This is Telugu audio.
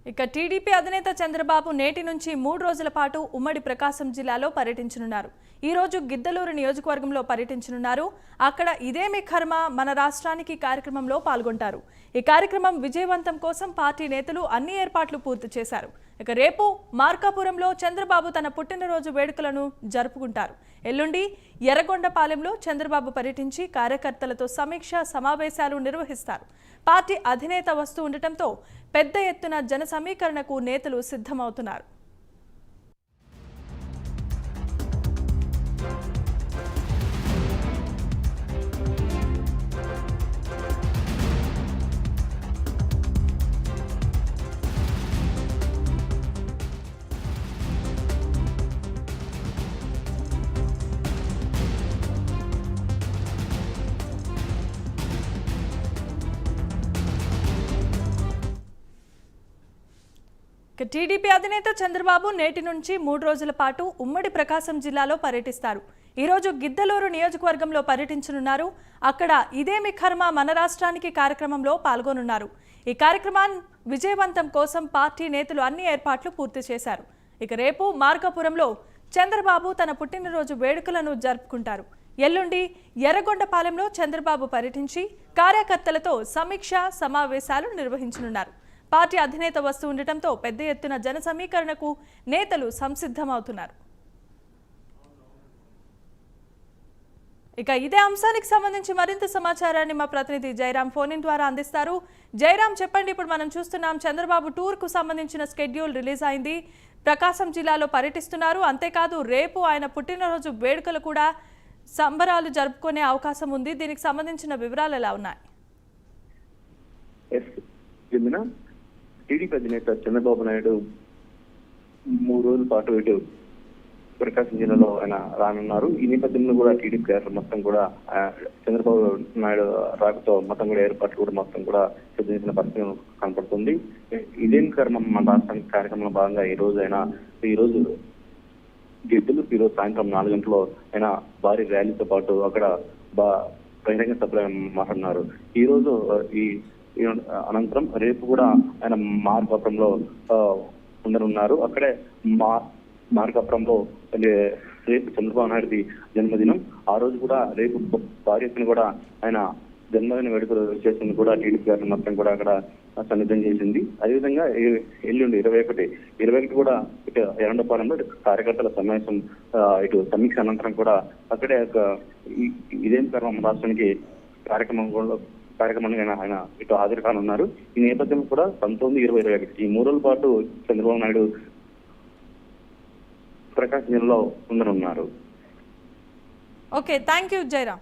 ఇక టీడీపీ అధినేత చంద్రబాబు నేటి నుంచి 3 రోజుల పాటు ఉమ్మడి ప్రకాశం జిల్లాలో పర్యటించనున్నారు. ఈ రోజు గిద్దలూరు నియోజకవర్గంలో పర్యటించనున్నారు. అక్కడ ఇదేమి కర్మ మన రాష్ట్రానికి కార్యక్రమంలో పాల్గొంటారు. ఈ కార్యక్రమం విజయవంతం కోసం పార్టీ నేతలు అన్ని ఏర్పాట్లు పూర్తి చేశారు. ఇక రేపు మార్కాపురంలో చంద్రబాబు తన పుట్టినరోజు వేడుకలను జరుపుకుంటారు. ఎల్లుండి ఎర్రగొండపాలెంలో చంద్రబాబు పర్యటించి కార్యకర్తలతో సమీక్ష సమావేశాలు నిర్వహిస్తారు. పార్టీ అధినేత వస్తూ ఉండటంతో పెద్ద ఎత్తున జన సమీకరణకు నేతలు సిద్ధమవుతున్నారు. టీడీపీ అధినేత చంద్రబాబు నేటి నుంచి 3 రోజుల పాటు ఉమ్మడి ప్రకాశం జిల్లాలో పర్యటిస్తారు. ఈ రోజు గిద్దలూరు నియోజకవర్గంలో పర్యటించనున్నారు. అక్కడ ఇదేమి కర్మ మన రాష్ట్రానికి కార్యక్రమంలో పాల్గొనున్నారు. ఈ కార్యక్రమాన్ని విజయవంతం కోసం పార్టీ నేతలు అన్ని ఏర్పాట్లు పూర్తి చేశారు. ఇక రేపు మార్కాపురంలో చంద్రబాబు తన పుట్టినరోజు వేడుకలను జరుపుకుంటారు. ఎల్లుండి ఎర్రగొండపాలెంలో చంద్రబాబు పర్యటించి కార్యకర్తలతో సమీక్ష సమావేశాలు నిర్వహించనున్నారు. పార్టీ అధినేత వస్తూ ఉండటంతో పెద్ద ఎత్తున జన సమీకరణకు నేతలు సంసిద్ధమవుతున్నారు. ఇక ఇదే అంశానికి సంబంధించి మరింత సమాచారాన్ని మా ప్రతినిధి జయరాం ఫోన్ ఇన్ ద్వారా అందిస్తారు. జయరాం, చెప్పండి. ఇప్పుడు మనం చూస్తున్నాం చంద్రబాబు టూర్ కు సంబంధించిన స్కెడ్యూల్ రిలీజ్ అయింది. ప్రకాశం జిల్లాలో పర్యటిస్తున్నారు. అంతేకాదు రేపు ఆయన పుట్టినరోజు వేడుకలు కూడా సంబరాలు జరుపుకునే అవకాశం ఉంది. దీనికి సంబంధించిన వివరాలు ఎలా ఉన్నాయి? టీడీపీ అధినేత చంద్రబాబు నాయుడు 3 రోజుల పాటు ఇటు ప్రకాశం జిల్లాలో ఆయన రానున్నారు. ఈ నేపథ్యంలో కూడా టీడీపీ కేడర్ మొత్తం కూడా చంద్రబాబు నాయుడు రాకతో మొత్తం కూడా ఏర్పాట్లు కూడా మొత్తం కూడా సిద్ధం పరిస్థితి కనపడుతుంది. ఇదేం కర్మ మన రాష్ట్రానికి కార్యక్రమంలో భాగంగా ఈ రోజు గిద్దలు ఈ రోజు సాయంత్రం 4 గంటల్లో ఆయన భారీ ర్యాలీతో పాటు అక్కడ బహిరంగ సభలో మాట్లాడినారు. ఈ రోజు అనంతరం రేపు కూడా ఆయన మార్కాపురంలో ఉండనున్నారు. అక్కడే మార్కాపురంలో రేపు చంద్రబాబు నాయుడుది జన్మదినం. ఆ రోజు కూడా రేపు భారీ ఎత్తున కూడా ఆయన జన్మదిన వేడుకలు చేసింది కూడా టీడీపీ గారిని మొత్తం కూడా అక్కడ సన్నిధం చేసింది. అదేవిధంగా ఎల్లుండి 21 కూడా ఇటు ఎర్రగొండపాలెంలో కార్యకర్తల సమావేశం ఇటు సమీక్ష అనంతరం కూడా అక్కడే ఇదేం కర్మ రాష్ట్రానికి కార్యక్రమాన్ని ఆయన ఇటు హాజరు కానున్నారు. ఈ నేపథ్యంలో కూడా 19, 20, 21 ఈ 3 రోజుల పాటు చంద్రబాబు నాయుడు ప్రకాశం జిల్లాలో ఉండనున్నారు. Okay, thank you Jayaram.